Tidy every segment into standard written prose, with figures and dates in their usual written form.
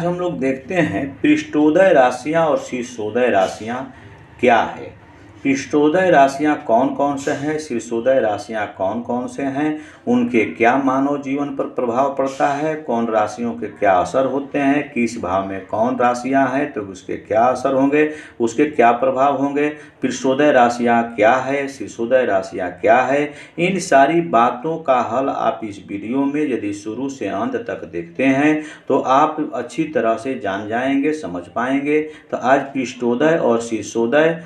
आज हम लोग देखते हैं पृष्ठोदय राशियां और शीर्षोदय राशियां क्या है। पृष्ठोदय राशियां कौन कौन से हैं, शीर्षोदय राशियां कौन कौन से हैं, उनके क्या मानव जीवन पर प्रभाव पड़ता है, कौन राशियों के क्या असर होते हैं, किस भाव में कौन राशियां हैं तो उसके क्या असर होंगे, उसके क्या प्रभाव होंगे, पृष्ठोदय राशियां क्या है, शीर्षोदय राशियां क्या है। इन सारी बातों का हल आप इस वीडियो में यदि शुरू से अंत तक देखते हैं तो आप अच्छी तरह से जान जाएंगे, समझ पाएंगे। तो आज पृष्ठोदय और शीर्षोदय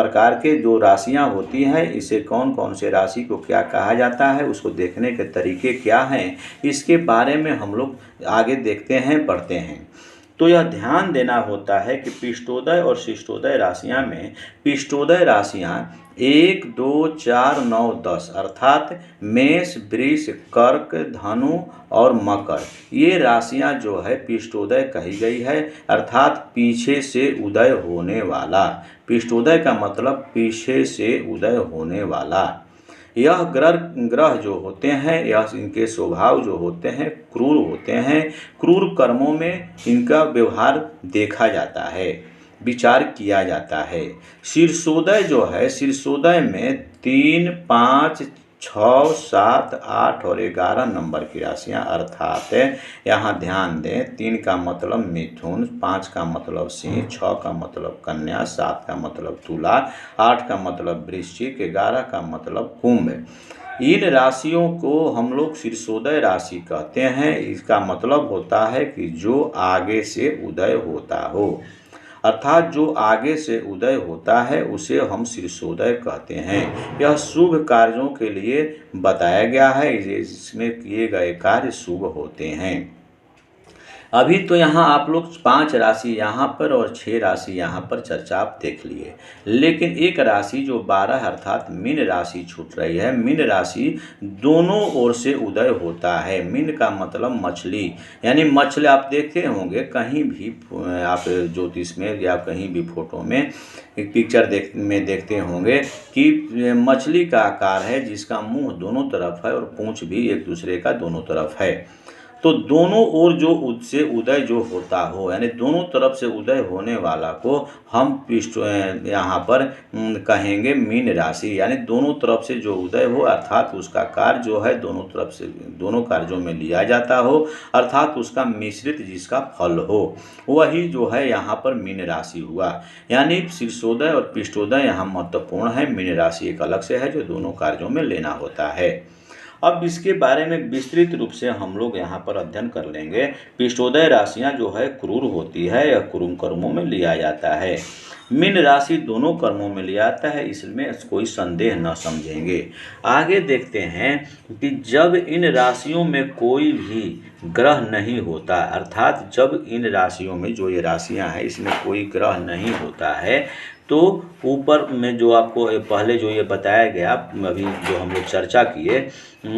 प्रकार के जो राशियां होती हैं, इसे कौन कौन से राशि को क्या कहा जाता है, उसको देखने के तरीके क्या हैं, इसके बारे में हम लोग आगे देखते हैं, बढ़ते हैं। तो यह ध्यान देना होता है कि पृष्ठोदय और शीर्षोदय राशियां में पृष्ठोदय राशियां 1, 2, 4, 9, 10 अर्थात मेष, वृष, कर्क, धनु और मकर, ये राशियां जो है पृष्ठोदय कही गई है, अर्थात पीछे से उदय होने वाला। पृष्ठोदय का मतलब पीछे से उदय होने वाला। यह ग्रह जो होते हैं, यह इनके स्वभाव जो होते हैं क्रूर होते हैं। क्रूर कर्मों में इनका व्यवहार देखा जाता है, विचार किया जाता है। शीर्षोदय जो है, शीर्षोदय में 3, 5, 6, 7, 8 और 11 नंबर की राशियां अर्थात यहाँ ध्यान दें, 3 का मतलब मिथुन, 5 का मतलब सिंह, 6 का मतलब कन्या, 7 का मतलब तुला, 8 का मतलब वृश्चिक, 11 का मतलब कुंभ। इन राशियों को हम लोग शीर्षोदय राशि कहते हैं। इसका मतलब होता है कि जो आगे से उदय होता हो, अर्थात जो आगे से उदय होता है उसे हम शीर्षोदय कहते हैं। यह शुभ कार्यों के लिए बताया गया है, इसमें किए गए कार्य शुभ होते हैं। अभी तो यहाँ आप लोग 5 राशि यहाँ पर और 6 राशि यहाँ पर चर्चा आप देख लिए, लेकिन एक राशि जो 12 अर्थात मीन राशि छूट रही है। मीन राशि दोनों ओर से उदय होता है। मीन का मतलब मछली, यानी मछली आप देखते होंगे कहीं भी, आप ज्योतिष में या कहीं भी फोटो में एक पिक्चर देखते होंगे कि मछली का आकार है जिसका मुंह दोनों तरफ है और पूंछ भी एक दूसरे का दोनों तरफ है। तो दोनों ओर जो से उदय जो होता हो, यानी दोनों तरफ से उदय होने वाला को हम यहाँ पर कहेंगे मीन राशि, यानी दोनों तरफ से जो उदय हो अर्थात उसका कार्य जो है दोनों तरफ से दोनों कार्यों में लिया जाता हो, अर्थात उसका मिश्रित जिसका फल हो, वही जो है यहाँ पर मीन राशि हुआ। यानी शीर्षोदय और पृष्ठोदय यहाँ महत्वपूर्ण है। मीन राशि एक अलग से है जो दोनों कार्यों में लेना होता है। अब इसके बारे में विस्तृत रूप से हम लोग यहाँ पर अध्ययन कर लेंगे। पृष्ठोदय राशियाँ जो है क्रूर होती है, यह क्रूर कर्मों में लिया जाता है। मीन राशि दोनों कर्मों में लिया जाता है, इसमें कोई संदेह न समझेंगे। आगे देखते हैं कि जब इन राशियों में कोई भी ग्रह नहीं होता, अर्थात जब इन राशियों में जो ये राशियाँ हैं इसमें कोई ग्रह नहीं होता है, तो ऊपर में जो आपको पहले जो ये बताया गया, अभी जो हम लोग चर्चा किए,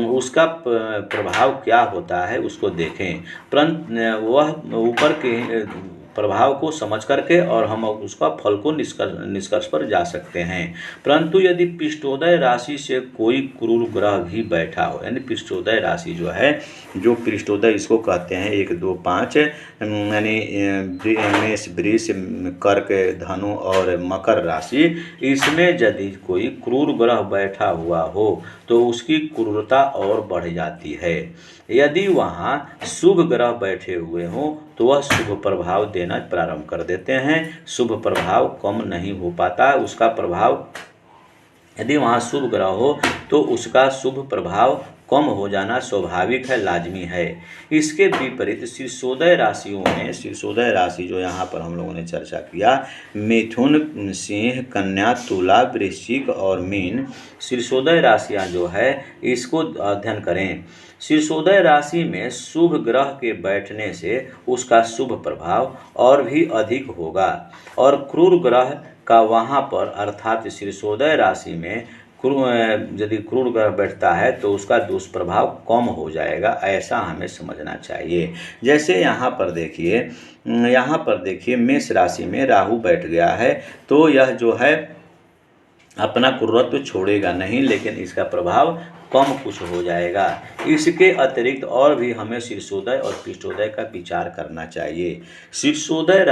उसका प्रभाव क्या होता है उसको देखें। परंतु वह ऊपर के प्रभाव को समझ करके और हम उसका फल को निष्कर्ष पर जा सकते हैं। परंतु यदि पृष्ठोदय राशि से कोई क्रूर ग्रह भी बैठा हो, यानी पृष्ठोदय राशि जो है, जो पृष्ठोदय इसको कहते हैं 1, 2, 5, यानी मेष, वृष, कर्क, धनु और मकर राशि, इसमें यदि कोई क्रूर ग्रह बैठा हुआ हो तो उसकी क्रूरता और बढ़ जाती है। यदि वहाँ शुभ ग्रह बैठे हुए हों तो वह शुभ प्रभाव देना प्रारंभ कर देते हैं। शुभ प्रभाव कम नहीं हो पाता, उसका प्रभाव, यदि वहाँ शुभ ग्रह हो तो उसका शुभ प्रभाव कम हो जाना स्वाभाविक है, लाजमी है। इसके विपरीत शीर्षोदय राशियों में, शीर्षोदय राशि जो यहाँ पर हम लोगों ने चर्चा किया, मिथुन, सिंह, कन्या, तुला, वृश्चिक और मीन, शीर्षोदय राशियाँ जो है इसको अध्ययन करें। शीर्षोदय राशि में शुभ ग्रह के बैठने से उसका शुभ प्रभाव और भी अधिक होगा, और क्रूर ग्रह का वहाँ पर अर्थात शीर्षोदय राशि में यदि क्रूर ग्रह बैठता है तो उसका दुष्प्रभाव कम हो जाएगा, ऐसा हमें समझना चाहिए। जैसे यहाँ पर देखिए मेष राशि में राहु बैठ गया है, तो यह जो है अपना कुर्रत तो छोड़ेगा नहीं, लेकिन इसका प्रभाव कम कुछ हो जाएगा। इसके अतिरिक्त और भी हमें शीर्षोदय और पृष्ठोदय का विचार करना चाहिए। शीर्षोदय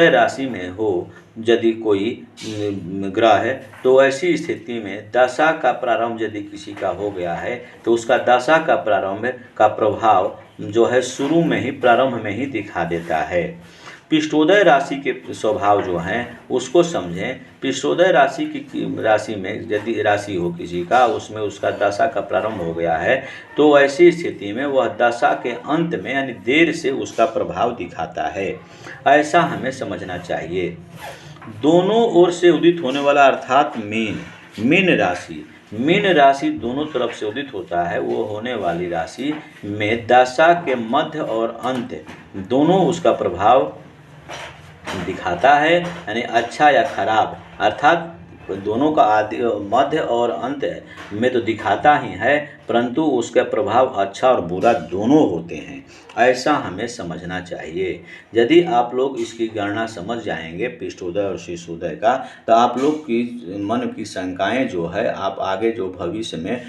राशि में हो यदि कोई ग्रह है, तो ऐसी स्थिति में दशा का प्रारंभ यदि किसी का हो गया है, तो उसका दशा का प्रारंभ का प्रभाव जो है शुरू में ही, प्रारंभ में ही दिखा देता है। पृष्ठोदय राशि के स्वभाव जो हैं उसको समझें। पृष्ठोदय राशि में यदि राशि हो किसी का, उसमें उसका दशा का प्रारंभ हो गया है, तो ऐसी स्थिति में वह दशा के अंत में यानी देर से उसका प्रभाव दिखाता है, ऐसा हमें समझना चाहिए। दोनों ओर से उदित होने वाला अर्थात मीन राशि दोनों तरफ से उदित होता है, वो होने वाली राशि में दशा के मध्य और अंत दोनों उसका प्रभाव दिखाता है, यानी अच्छा या खराब, अर्थात दोनों का आदि मध्य और अंत में तो दिखाता ही है, परंतु उसका प्रभाव अच्छा और बुरा दोनों होते हैं, ऐसा हमें समझना चाहिए। यदि आप लोग इसकी गणना समझ जाएंगे पृष्ठोदय और शीर्षोदय का, तो आप लोग की मन की शंकाएं जो है, आप आगे जो भविष्य में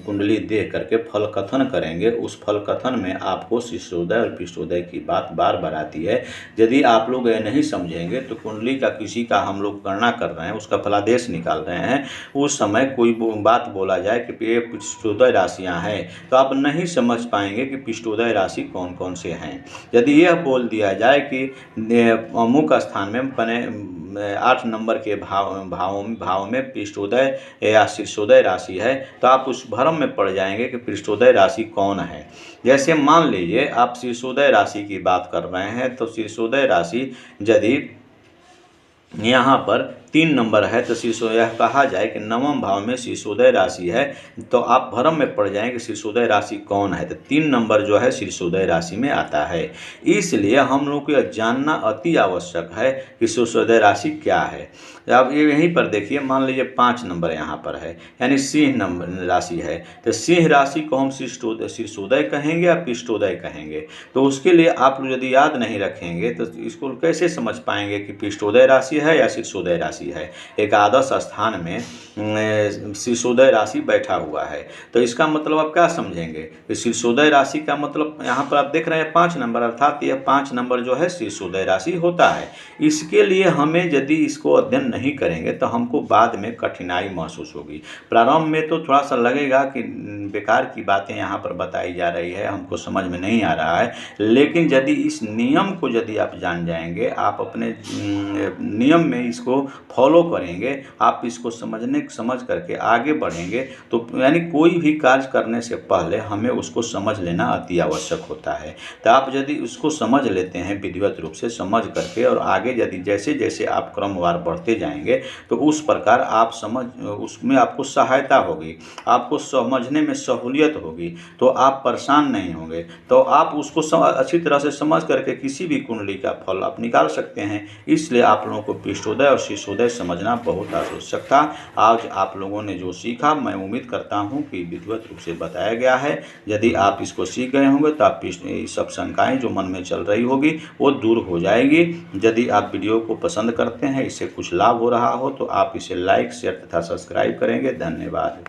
कुंडली देख करके फल कथन करेंगे, उस फल कथन में आपको शीर्षोदय और पृष्ठोदय की बात बार बार आती है। यदि आप लोग ये नहीं समझेंगे तो कुंडली का किसी का हम लोग गणना कर रहे हैं, उसका फलादेश निकाल रहे हैं, उस समय कोई बात बोला जाए कि ये पृष्ठोदय राशियां हैं, तो आप नहीं समझ पाएंगे कि पृष्ठोदय राशि कौन कौन से हैं। यदि यह बोल दिया जाए कि अमुक स्थान में बने 8 नंबर के भाव में पृष्ठोदय या शीर्षोदय राशि है, तो आप उस भ्रम में पड़ जाएंगे कि पृष्ठोदय राशि कौन है। जैसे मान लीजिए आप शीर्षोदय राशि की बात कर रहे हैं, तो शीर्षोदय राशि यदि यहाँ पर 3 नंबर है, तो शीर्षोदय कहा जाए कि 9वें भाव में शीर्षोदय राशि है, तो आप भ्रम में पड़ जाएंगे शीर्षोदय राशि कौन है, तो 3 नंबर जो है शीर्षोदय राशि में आता है। इसलिए हम लोग को यह जानना अति आवश्यक है कि शीर्षोदय राशि क्या है। अब ये यहीं पर देखिए, मान लीजिए 5 नंबर यहाँ पर है, यानी सिंह नंबर राशि है, तो सिंह राशि को हम शीर्षोदय कहेंगे या पृष्ठोदय कहेंगे। तो उसके लिए आप लोग यदि याद नहीं रखेंगे तो इसको कैसे समझ पाएंगे कि पृष्ठोदय राशि है या शीर्षोदय राशि है। एकादश स्थान में शीर्षोदय राशि बैठा हुआ है, तो इसका मतलब आप क्या समझेंगे कि शीर्षोदय राशि का मतलब यहाँ पर आप देख रहे हैं 5 नंबर, अर्थात यह 5 नंबर जो है शीर्षोदय राशि होता है। इसके लिए हमें यदि इसको अध्ययन नहीं करेंगे तो हमको बाद में कठिनाई महसूस होगी। प्रारंभ में तो थोड़ा सा लगेगा कि बेकार की बातें यहाँ पर बताई जा रही है, हमको समझ में नहीं आ रहा है, लेकिन यदि इस नियम को यदि आप जान जाएंगे, आप अपने नियम में इसको फॉलो करेंगे, आप इसको समझ करके आगे बढ़ेंगे, तो यानी कोई भी कार्य करने से पहले हमें उसको समझ लेना अति आवश्यक होता है। तो आप यदि उसको समझ लेते हैं विधिवत रूप से समझ करके, और आगे यदि जैसे जैसे आप क्रमवार बढ़ते जाएंगे, तो उस प्रकार आप उसमें आपको सहायता होगी, आपको समझने में सहूलियत होगी, तो आप परेशान नहीं होंगे। तो आप उसको अच्छी तरह से समझ करके किसी भी कुंडली का फल आप निकाल सकते हैं। इसलिए आप लोगों को पृष्ठोदय और शीर्षोदय समझना बहुत आवश्यक था। आज आप लोगों ने जो सीखा, मैं उम्मीद करता हूं कि विधिवत रूप से बताया गया है। यदि आप इसको सीख गए होंगे तो आप सब शंकाएं जो मन में चल रही होगी वो दूर हो जाएगी। यदि आप वीडियो को पसंद करते हैं, इससे कुछ लाभ हो रहा हो, तो आप इसे लाइक, शेयर तथा सब्सक्राइब करेंगे। धन्यवाद।